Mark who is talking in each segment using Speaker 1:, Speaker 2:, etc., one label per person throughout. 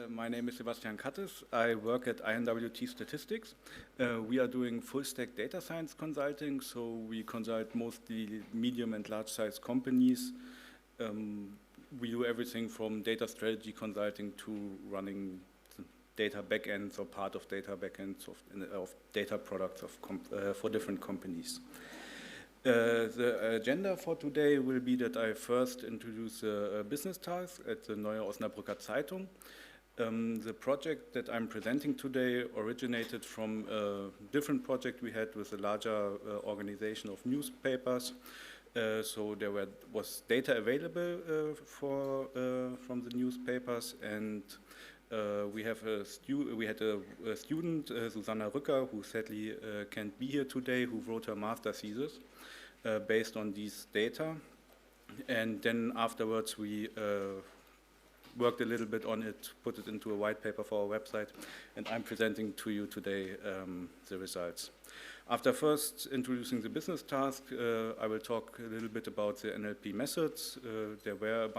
Speaker 1: My name is Sebastian Cattes. I work at INWT Statistics. We are doing full-stack data science consulting, so we consult mostly medium and large-sized companies. We do everything from data strategy consulting to running data backends or part of data backends of data products for different companies. The agenda for today will be that I first introduce a business task at the Neue Osnabrücker Zeitung. The project that I'm presenting today originated from a different project we had with a larger organization of newspapers. So there was data available from the newspapers, and we had a student, Susanna Rücker, who sadly can't be here today, who wrote her master thesis based on these data. And then afterwards we worked a little bit on it, put it into a white paper for our website, and I'm presenting to you today the results. After first introducing the business task, I will talk a little bit about the NLP methods. There were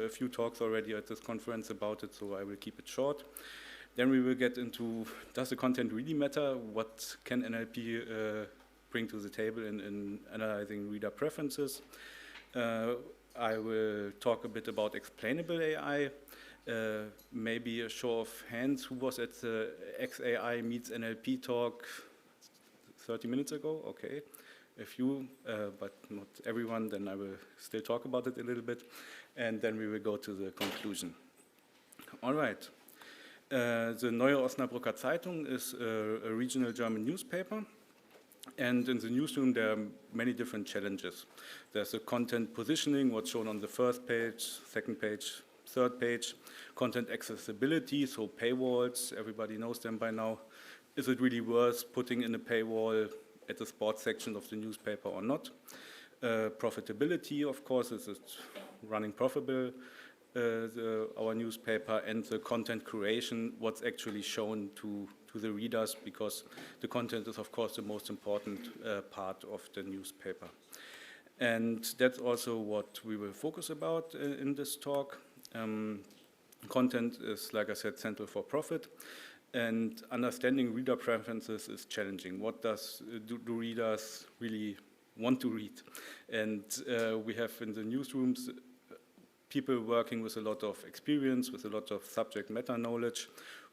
Speaker 1: a few talks already at this conference about it, so I will keep it short. Then we will get into, does the content really matter? What can NLP bring to the table in analyzing reader preferences? I will talk a bit about explainable AI, maybe a show of hands. Who was at the XAI meets NLP talk 30 minutes ago? Okay, a few, but not everyone. Then I will still talk about it a little bit, and then we will go to the conclusion. All right. The Neue Osnabrücker Zeitung is a regional German newspaper. And in the newsroom, there are many different challenges. There's the content positioning, what's shown on the first page, second page, third page. Content accessibility, so paywalls, everybody knows them by now. Is it really worth putting in a paywall at the sports section of the newspaper or not? Profitability, of course, is it running profitable, our newspaper, and the content curation, what's actually shown to the readers, because the content is, of course, the most important part of the newspaper. And that's also what we will focus about in this talk. Content is, like I said, central for profit, and understanding reader preferences is challenging. What do readers really want to read? And we have in the newsrooms people working with a lot of experience, with a lot of subject matter knowledge,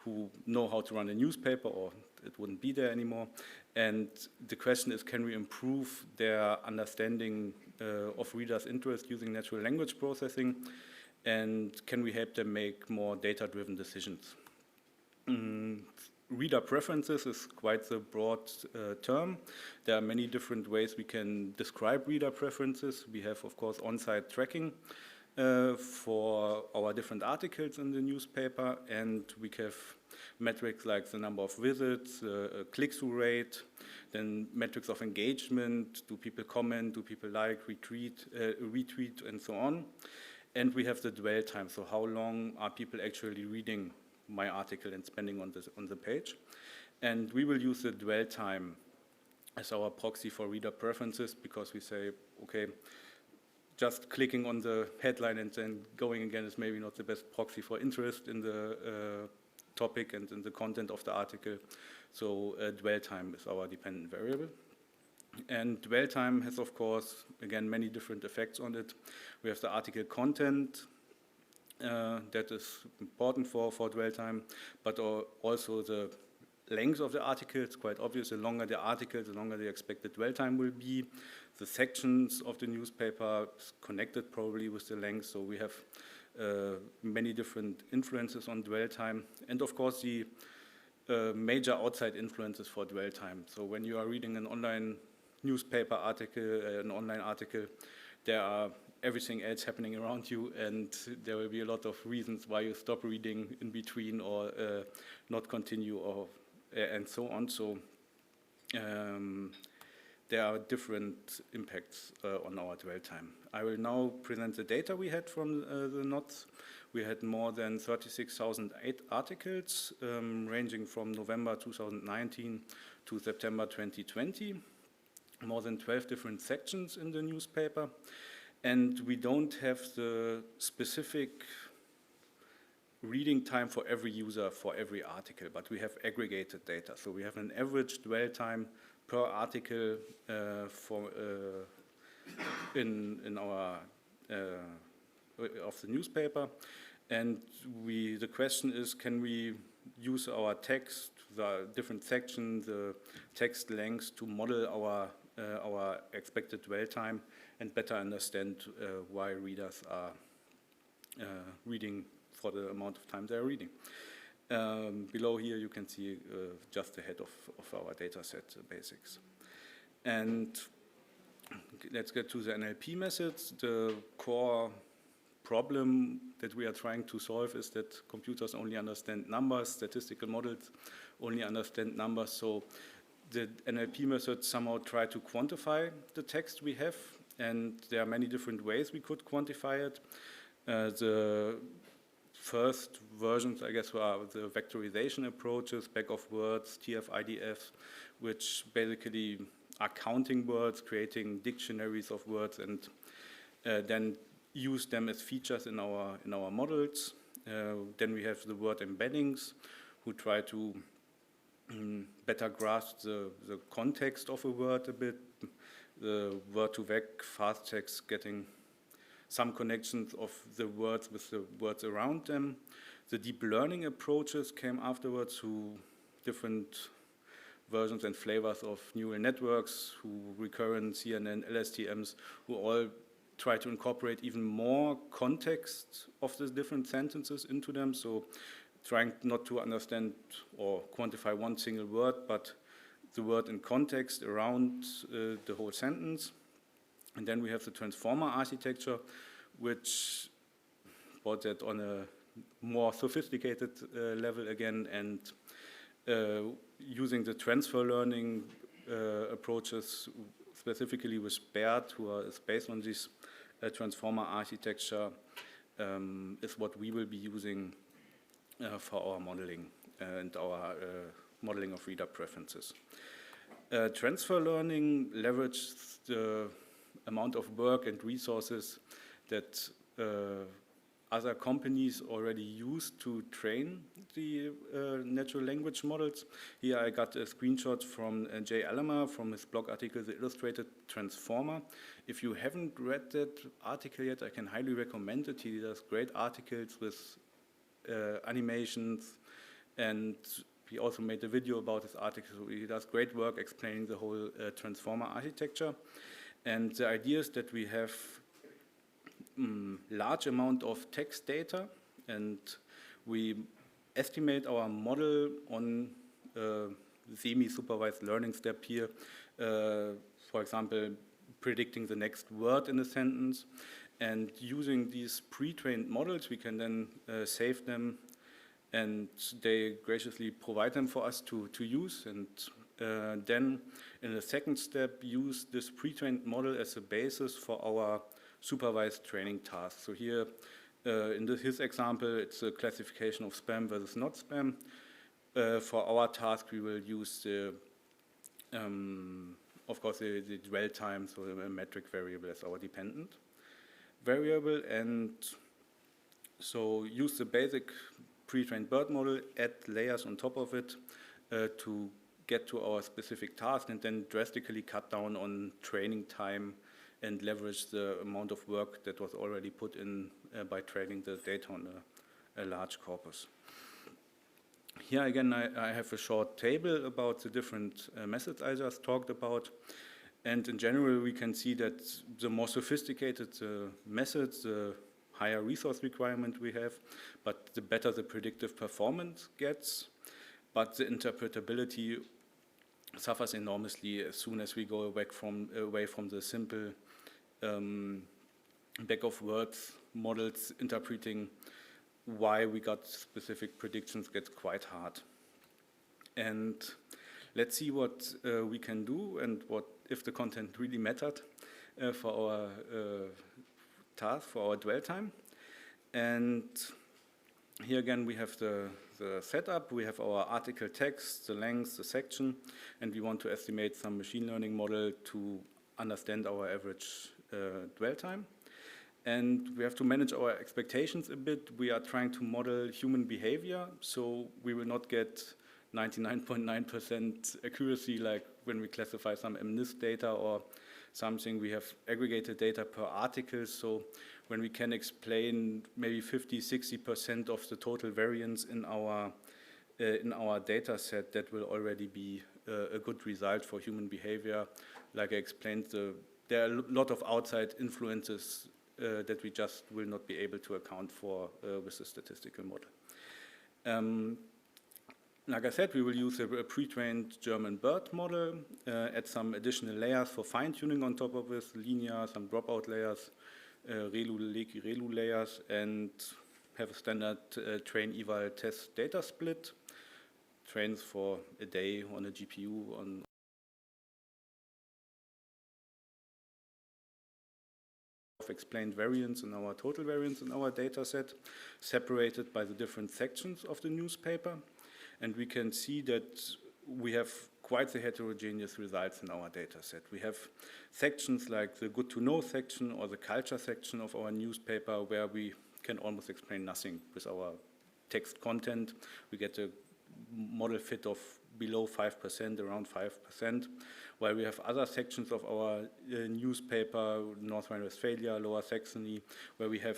Speaker 1: who know how to run a newspaper, or it wouldn't be there anymore. And the question is, can we improve their understanding of readers' interest using natural language processing? And can we help them make more data-driven decisions? Reader preferences is quite a broad term. There are many different ways we can describe reader preferences. We have, of course, on-site tracking for our different articles in the newspaper, and we have metrics like the number of visits, click-through rate, then metrics of engagement, do people comment, do people like, retweet, and so on. And we have the dwell time, so how long are people actually reading my article and spending on the page. And we will use the dwell time as our proxy for reader preferences, because we say, okay, just clicking on the headline and then going again is maybe not the best proxy for interest in the topic and in the content of the article. So dwell time is our dependent variable. And dwell time has, of course, again, many different effects on it. We have the article content that is important for dwell time, but also the length of the article. It's quite obvious. The longer the article, the longer the expected dwell time will be. The sections of the newspaper is connected probably with the length, so we have many different influences on dwell time. And of course, the major outside influences for dwell time. So when you are reading an online newspaper article, an online article, there are everything else happening around you, and there will be a lot of reasons why you stop reading in between or not continue, or and so on. So there are different impacts on our dwell time. I will now present the data we had from the NOTS. We had more than 36,000 articles ranging from November 2019 to September 2020. More than 12 different sections in the newspaper. And we don't have the specific reading time for every user for every article, but we have aggregated data. So we have an average dwell time per article in our of the newspaper, and the question is, can we use our text, the different sections, the text lengths to model our expected dwell time and better understand why readers are reading for the amount of time they're reading. Below here you can see just the head of our data set basics. And let's get to the NLP methods. The core problem that we are trying to solve is that computers only understand numbers, statistical models only understand numbers, so the NLP methods somehow try to quantify the text we have, and there are many different ways we could quantify it. The first versions, I guess, were the vectorization approaches, back of words, TF-IDFs, which basically are counting words, creating dictionaries of words, and then use them as features in our models. Then we have the word embeddings, who try to better grasp the context of a word a bit. The word-to-vec fast checks getting some connections of the words with the words around them. The deep learning approaches came afterwards, who different versions and flavors of neural networks, who recurrent CNN, LSTMs, who all try to incorporate even more context of the different sentences into them. So trying not to understand or quantify one single word, but the word in context around the whole sentence. And then we have the transformer architecture, which brought that on a more sophisticated level again, and using the transfer learning approaches, specifically with BERT, is based on this transformer architecture, is what we will be using for our modeling and our modeling of reader preferences. Transfer learning leverages the amount of work and resources that other companies already use to train the natural language models. Here I got a screenshot from Jay Alamer from his blog article, The Illustrated Transformer. If you haven't read that article yet, I can highly recommend it. He does great articles with animations, and he also made a video about his article. So he does great work explaining the whole transformer architecture. And the idea is that we have large amount of text data, and we estimate our model on semi-supervised learning step here. For example, predicting the next word in a sentence. And using these pre-trained models, we can then save them, and they graciously provide them for us to use. And then in the second step, use this pre-trained model as a basis for our supervised training tasks. So here, in his example, it's a classification of spam versus not spam. For our task, we will use the, of course, the dwell time, so a metric variable as our dependent variable. And so use the basic pre-trained BERT model, add layers on top of it to get to our specific task, and then drastically cut down on training time and leverage the amount of work that was already put in by training the data on a large corpus. Here again, I have a short table about the different methods I just talked about. And in general, we can see that the more sophisticated the methods, the higher resource requirement we have, but the better the predictive performance gets. But the interpretability suffers enormously as soon as we go away from the simple back of words models interpreting why we got specific predictions gets quite hard. And let's see what we can do and what if the content really mattered for our task, for our dwell time. And here again we have the setup. We have our article text, the length, the section, and we want to estimate some machine learning model to understand our average dwell time. And we have to manage our expectations a bit. We are trying to model human behavior, so we will not get 99.9% accuracy like when we classify some MNIST data or something. We have aggregated data per article, so when we can explain maybe 50–60% of the total variance in our data set, that will already be a good result for human behavior. Like I explained, there are a lot of outside influences that we just will not be able to account for with the statistical model. Like I said, we will use a pre-trained German BERT model, add some additional layers for fine-tuning on top of this, linear, some dropout layers, ReLU layers, and have a standard train eval test data split, trains for a day on a GPU on explained variance and our total variance in our data set, separated by the different sections of the newspaper. And we can see that we have quite the heterogeneous results in our data set. We have sections like the good to know section or the culture section of our newspaper where we can almost explain nothing with our text content. We get a model fit of below 5%, around 5%, while we have other sections of our newspaper, North Rhine-Westphalia, Lower Saxony, where we have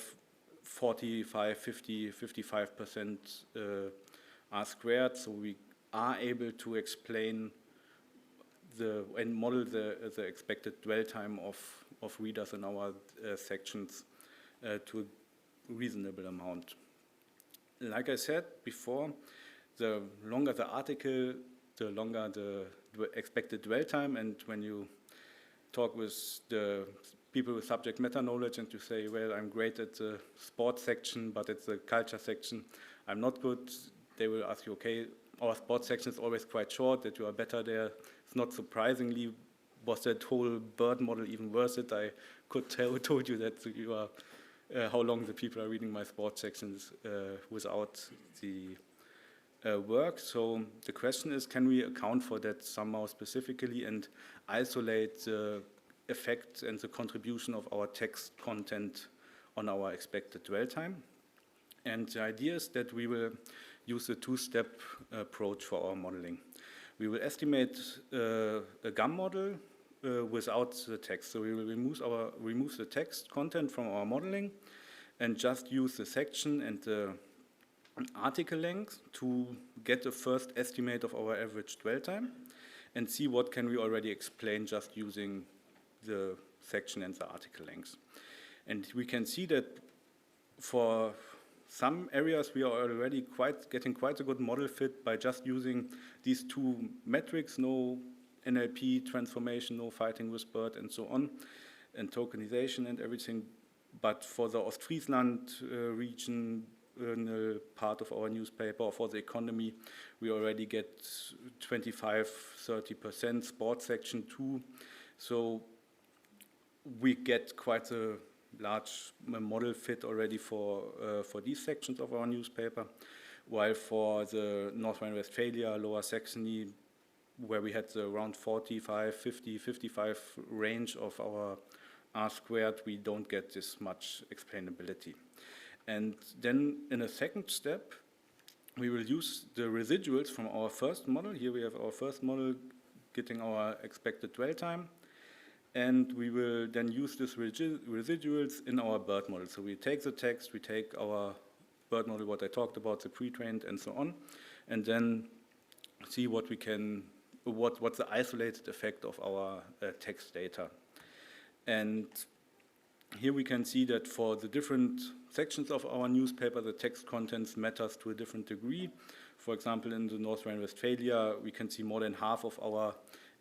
Speaker 1: 45, 50, 55% R squared, so we are able to explain and model the expected dwell time of readers in our sections to a reasonable amount. Like I said before, the longer the article, the longer the expected dwell time, and when you talk with the people with subject matter knowledge and you say, well, I'm great at the sports section, but at the culture section, I'm not good, they will ask you, okay, our sports section is always quite short, that you are better there. It's not surprisingly, was that whole BERT model even worth it? I could told you that you are, how long the people are reading my sports sections without the work. So the question is, can we account for that somehow specifically and isolate the effect and the contribution of our text content on our expected dwell time? And the idea is that we will use a two-step approach for our modeling. We will estimate a GAM model without the text. So we will remove the text content from our modeling and just use the section and the article length to get a first estimate of our average dwell time and see what can we already explain just using the section and the article length. And we can see that for some areas we are already getting quite a good model fit by just using these two metrics, no NLP transformation, no fighting with BERT and so on, and tokenization and everything. But for the Ostfriesland region, part of our newspaper, or for the economy, we already get 25–30% sports section too. So we get quite a large model fit already for these sections of our newspaper, while for the North Rhine-Westphalia, Lower Saxony, where we had the around 45, 50, 55 range of our R squared, we don't get this much explainability. And then in a second step, we will use the residuals from our first model. Here we have our first model getting our expected dwell time. And we will then use these residuals in our BERT model. So we take the text, we take our BERT model, what I talked about, the pre-trained and so on, and then see what we can, what's the isolated effect of our text data. And here we can see that for the different sections of our newspaper, the text contents matters to a different degree. For example, in the North Rhine-Westphalia, we can see more than half of our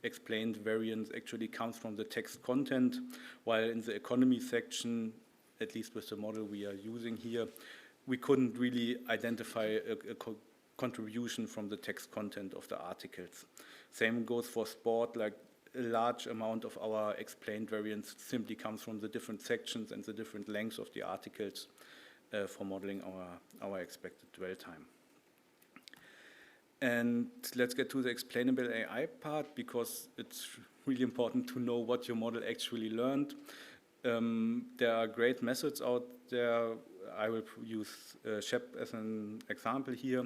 Speaker 1: explained variance actually comes from the text content, while in the economy section, at least with the model we are using here, we couldn't really identify a contribution from the text content of the articles. Same goes for sport, like a large amount of our explained variance simply comes from the different sections and the different lengths of the articles for modeling our expected dwell time. And let's get to the explainable AI part, because it's really important to know what your model actually learned. There are great methods out there. I will use SHAP as an example here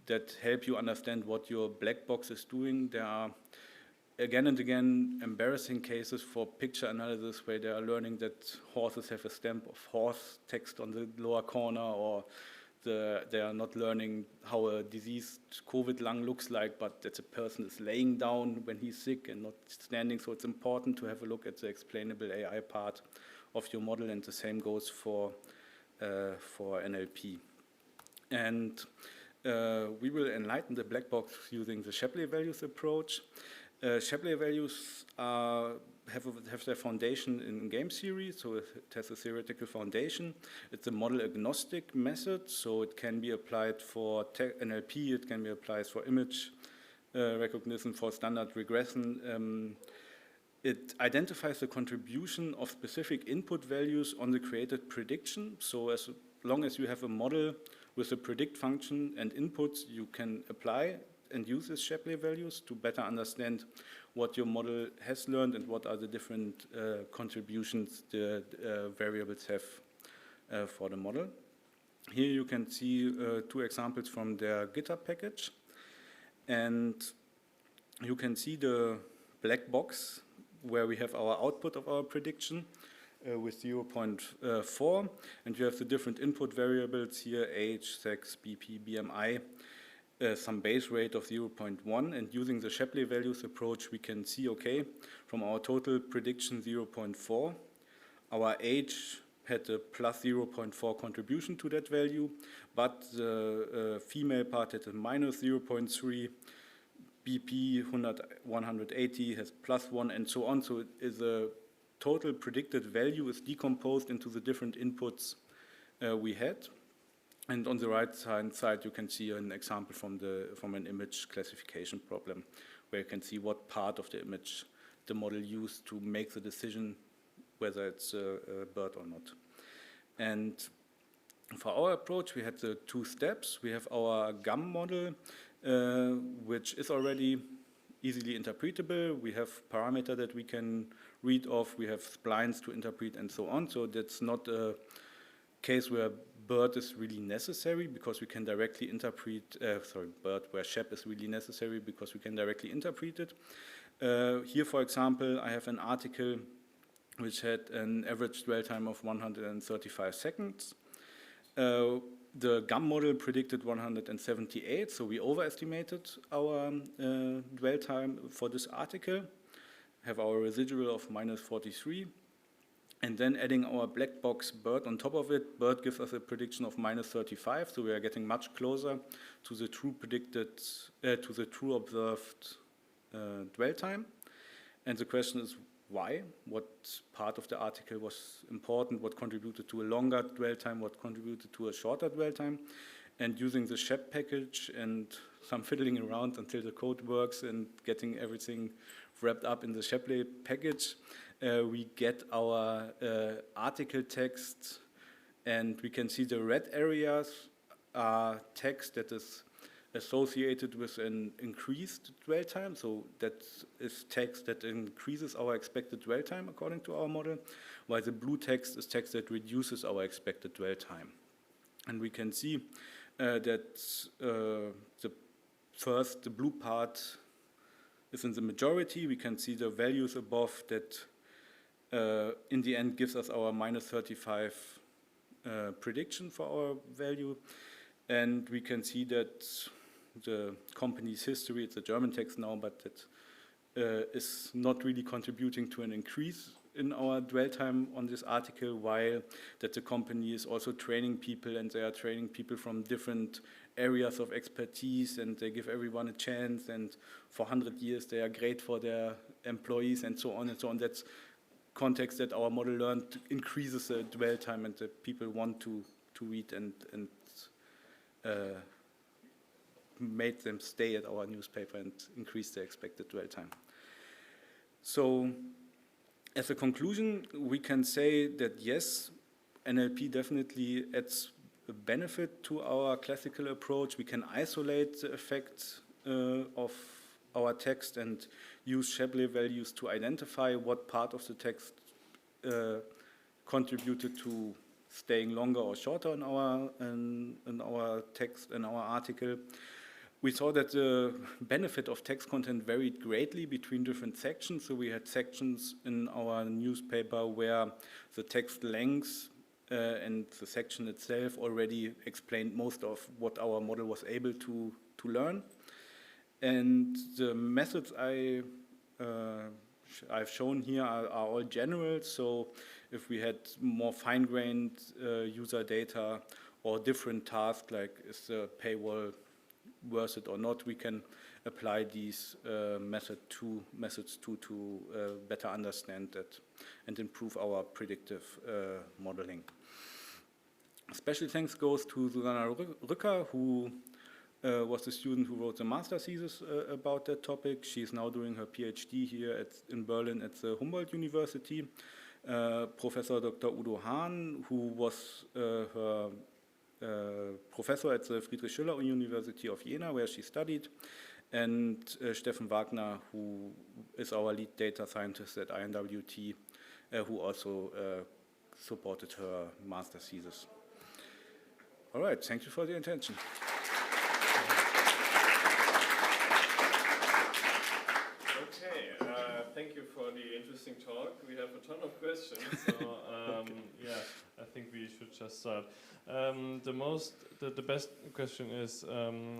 Speaker 1: that help you understand what your black box is doing. There are again and again embarrassing cases for picture analysis where they are learning that horses have a stamp of horse text on the lower corner, or they are not learning how a diseased COVID lung looks like, but that the person is laying down when he's sick and not standing. So it's important to have a look at the explainable AI part of your model, and the same goes for NLP. And we will enlighten the black box using the Shapley values approach. Shapley values have their foundation in game theory, so it has a theoretical foundation. It's a model agnostic method, so it can be applied for NLP, it can be applied for image recognition, for standard regression. It identifies the contribution of specific input values on the created prediction. So as long as you have a model with a predict function and inputs, you can apply and use these Shapley values to better understand what your model has learned and what are the different contributions the variables have for the model. Here you can see 2 examples from their GitHub package. And you can see the black box where we have our output of our prediction with 0.4. And you have the different input variables here, age, sex, BP, BMI. Some base rate of 0.1, and using the Shapley values approach, we can see, okay, from our total prediction 0.4, our age had a plus 0.4 contribution to that value, but the female part had a minus 0.3, BP 180 has plus 1, and so on. So the total predicted value is decomposed into the different inputs we had. And on the right hand side, you can see an example from an image classification problem, where you can see what part of the image the model used to make the decision whether it's a BERT or not. And for our approach, we had the 2 steps. We have our GAM model, which is already easily interpretable. We have parameter that we can read off. We have splines to interpret and so on. So that's not a case where BERT is really necessary because we can directly interpret, BERT where SHAP is really necessary because we can directly interpret it. Here, for example, I have an article which had an average dwell time of 135 seconds. The GAM model predicted 178, so we overestimated our dwell time for this article, have our residual of minus 43. And then adding our black box BERT on top of it, BERT gives us a prediction of minus 35, so we are getting much closer to the true predicted, to the true observed dwell time. And the question is why? What part of the article was important? What contributed to a longer dwell time? What contributed to a shorter dwell time? And using the SHAP package and some fiddling around until the code works and getting everything wrapped up in the Shapley package, we get our article text, and we can see the red areas are text that is associated with an increased dwell time. So that is text that increases our expected dwell time according to our model, while the blue text is text that reduces our expected dwell time. And we can see that the blue part is in the majority. We can see the values above that in the end gives us our minus 35 prediction for our value. And we can see that the company's history, it's a German text now, but that is not really contributing to an increase in our dwell time on this article, while that the company is also training people, and they are training people from different areas of expertise, and they give everyone a chance, and for 100 years they are great for their employees, and so on and so on. That's context that our model learned increases the dwell time, and the people want to read and made them stay at our newspaper and increase their expected dwell time. So as a conclusion, we can say that yes, NLP definitely adds a benefit to our classical approach. We can isolate the effects of our text and use Shapley values to identify what part of the text contributed to staying longer or shorter in our text, in our article. We saw that the benefit of text content varied greatly between different sections. So we had sections in our newspaper where the text length and the section itself already explained most of what our model was able to learn. And the methods I've shown here are all general. So if we had more fine-grained user data or different tasks, like is the paywall worth it or not, we can apply these methods to better understand that and improve our predictive modeling. Special thanks goes to Susanna Rücker, who was the student who wrote the master thesis about that topic. She's now doing her PhD here in Berlin at the Humboldt University. Professor Dr. Udo Hahn, who was her professor at the Friedrich Schiller University of Jena, where she studied, and Steffen Wagner, who is our lead data scientist at INWT, who also supported her master thesis. All right, thank you for the attention.
Speaker 2: Thank you for the interesting talk. We have a ton of questions, so yeah, I think we should just start. The best question is,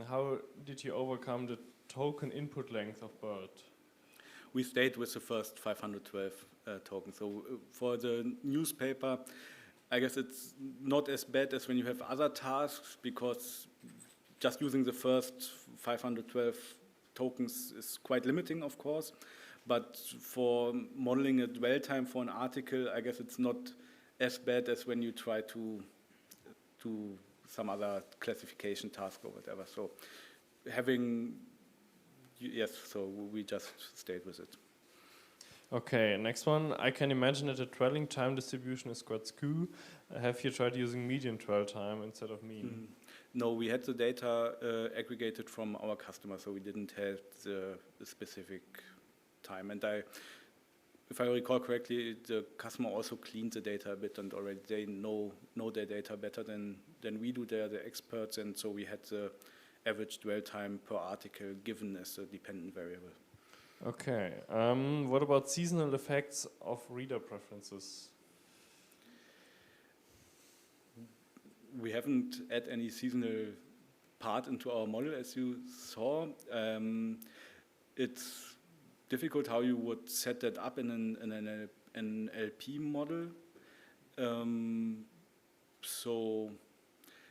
Speaker 2: how did you overcome the token input length of BERT?
Speaker 1: We stayed with the first 512 tokens. So for the newspaper, I guess it's not as bad as when you have other tasks, because just using the first 512 tokens is quite limiting, of course. But for modeling a dwell time for an article, I guess it's not as bad as when you try to do some other classification task or whatever. So so we just stayed with it.
Speaker 2: Okay, next one. I can imagine that the dwelling time distribution is quite skew. Have you tried using median dwell time instead of mean?
Speaker 1: No, we had the data aggregated from our customer, so we didn't have the specific time. And if I recall correctly, the customer also cleaned the data a bit, and already they know their data better than we do. They're the experts, and so we had the average dwell time per article given as a dependent variable.
Speaker 2: Okay. What about seasonal effects of reader preferences?
Speaker 1: We haven't added any seasonal part into our model, as you saw. It's difficult how you would set that up in an NLP model. So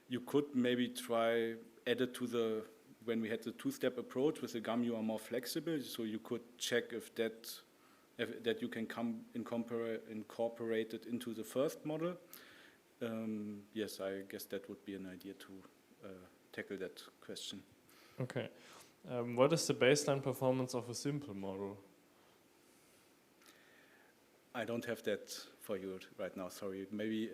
Speaker 1: you could maybe try add it to when we had the two-step approach with the GAM, you are more flexible, so you could check if that you can incorporate it into the first model. Yes, I guess that would be an idea to tackle that question.
Speaker 2: Okay. What is the baseline performance of a simple model?
Speaker 1: I don't have that for you right now, sorry. Maybe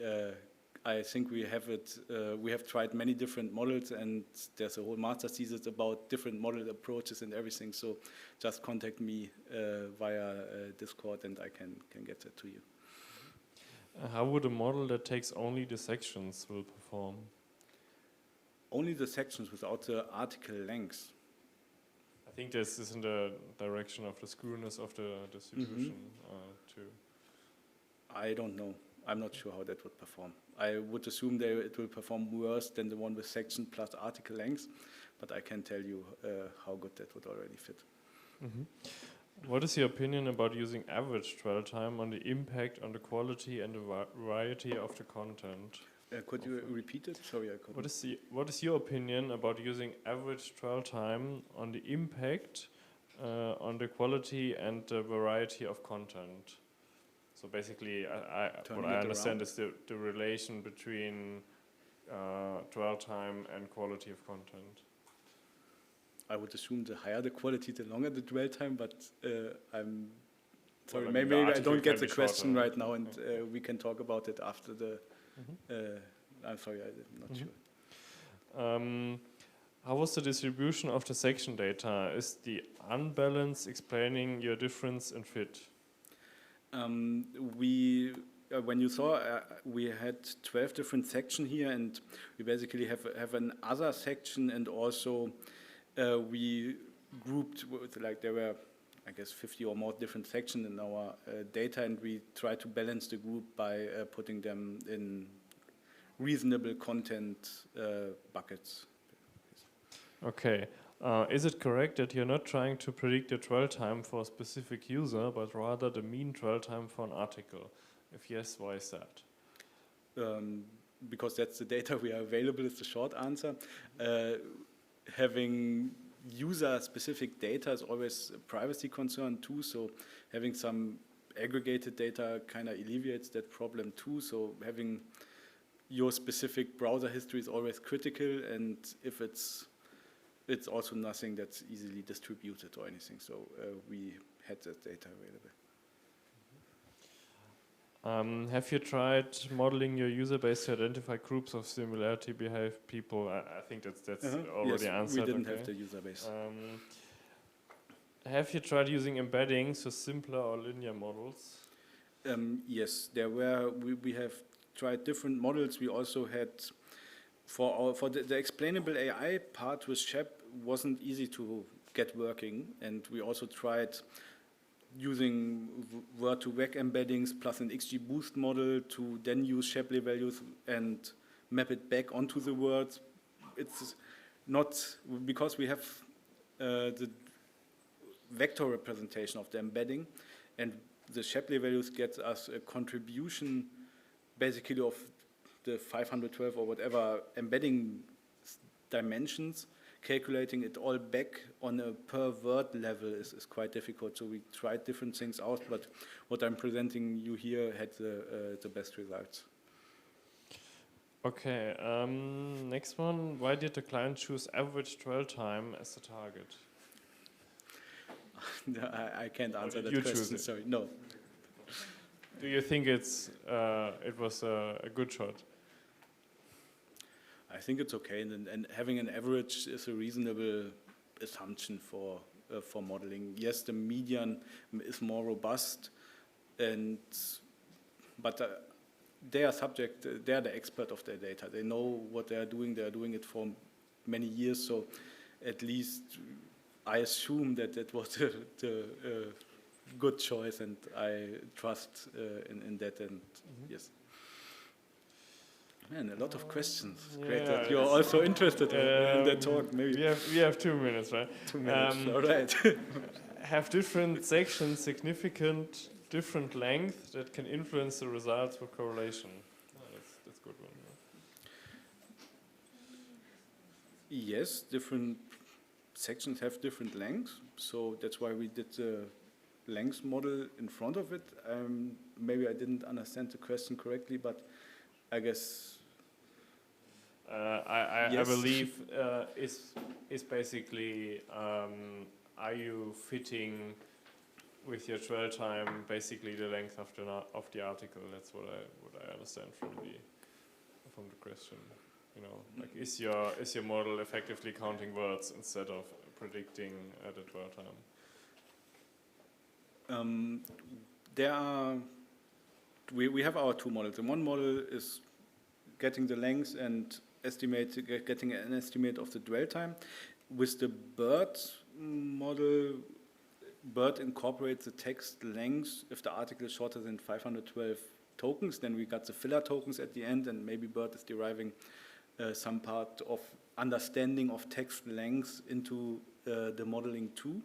Speaker 1: I think we have it. We have tried many different models, and there's a whole master thesis about different model approaches and everything. So just contact me via Discord, and I can get that to you.
Speaker 2: How would a model that takes only the sections will perform?
Speaker 1: Only the sections without the article length.
Speaker 2: I think this is in the direction of the skewness of the distribution too.
Speaker 1: I don't know. I'm not sure how that would perform. I would assume it will perform worse than the one with section plus article length, but I can tell you how good that would already fit.
Speaker 2: What is your opinion about using average dwell time on the impact on the quality and the variety of the content?
Speaker 1: Could you repeat it? Sorry, I couldn't.
Speaker 2: What is your opinion about using average dwell time on the impact on the quality and the variety of content? So basically, what I understand is the relation between dwell time and quality of content.
Speaker 1: I would assume the higher the quality, the longer the dwell time, but I'm sorry,
Speaker 2: Well,
Speaker 1: maybe I don't get the question right now, and we can talk about it after the... I'm sorry, I'm not sure.
Speaker 2: How was the distribution of the section data? Is the unbalance explaining your difference in fit?
Speaker 1: when you saw, we had 12 different sections here, and we basically have an other section, and also we grouped, like there were, I guess, 50 or more different sections in our data, and we try to balance the group by putting them in reasonable content buckets.
Speaker 2: Okay. Is it correct that you're not trying to predict the dwell time for a specific user, but rather the mean dwell time for an article? If yes, why is that?
Speaker 1: Because that's the data we are available is the short answer. Having user-specific data is always a privacy concern too, so having some aggregated data kind of alleviates that problem too. So having your specific browser history is always critical, and if it's also nothing that's easily distributed or anything. So we had that data available.
Speaker 2: Have you tried modeling your user base to identify groups of similarity behave people? I think that's already answered.
Speaker 1: We didn't have the user base.
Speaker 2: Have you tried using embeddings for simpler or linear models?
Speaker 1: Yes, there were. We have tried different models. We also had for the explainable AI part with SHAP wasn't easy to get working, and we also tried using word-to-vec embeddings plus an XGBoost model to then use Shapley values and map it back onto the words. It's not, because we have the vector representation of the embedding, and the Shapley values get us a contribution basically of the 512 or whatever embedding dimensions. Calculating it all back on a per word level is quite difficult. So we tried different things out, but what I'm presenting you here had the best results.
Speaker 2: Okay, next one. Why did the client choose average dwell time as the target?
Speaker 1: I can't answer that question, sorry. No.
Speaker 2: Do you think it was a good shot?
Speaker 1: I think it's okay, and having an average is a reasonable assumption for modeling. Yes, the median is more robust, but they are they are the expert of their data. They know what they are doing. They are doing it for many years, so at least I assume that was the good choice, and I trust in that. And yes. Man, a lot of questions.
Speaker 2: Yeah,
Speaker 1: great that you're also interested in that talk. Maybe
Speaker 2: we have 2 minutes, right?
Speaker 1: 2 minutes. All right.
Speaker 2: Have different sections significant different length that can influence the results for correlation? That's a good one. Yeah.
Speaker 1: Yes, different sections have different lengths, so that's why we did the length model in front of it. Maybe I didn't understand the question correctly, but I guess
Speaker 2: I believe is basically are you fitting with your dwell time basically the length of the article? That's what I understand from the question. You know, like is your model effectively counting words instead of predicting the dwell time?
Speaker 1: We have our two models. The one model is getting the length and getting an estimate of the dwell time. With the BERT model, BERT incorporates the text length. If the article is shorter than 512 tokens, then we got the filler tokens at the end, and maybe BERT is deriving some part of understanding of text length into the modeling too.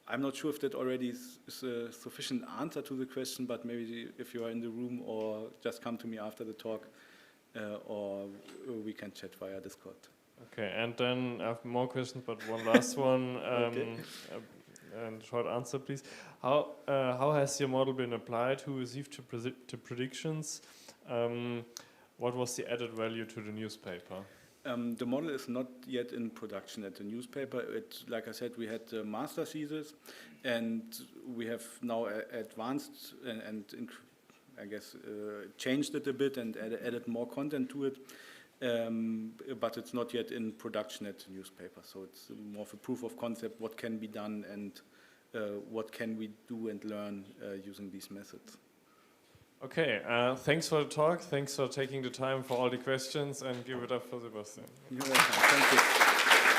Speaker 1: I'm not sure if that already is a sufficient answer to the question, but maybe if you are in the room or just come to me after the talk, or we can chat via Discord.
Speaker 2: Okay, and then I have more questions, but one last one,
Speaker 1: Okay.
Speaker 2: and short answer, please. How has your model been applied? Who received the predictions? What was the added value to the newspaper?
Speaker 1: The model is not yet in production at the newspaper. Like I said, we had the master thesis, and we have now advanced and I guess changed it a bit and added more content to it. But it's not yet in production at the newspaper. So it's more of a proof of concept, what can be done and what can we do and learn using these methods.
Speaker 2: Okay, thanks for the talk. Thanks for taking the time for all the questions, and give it up for Sebastian.
Speaker 1: You're welcome. Thank you.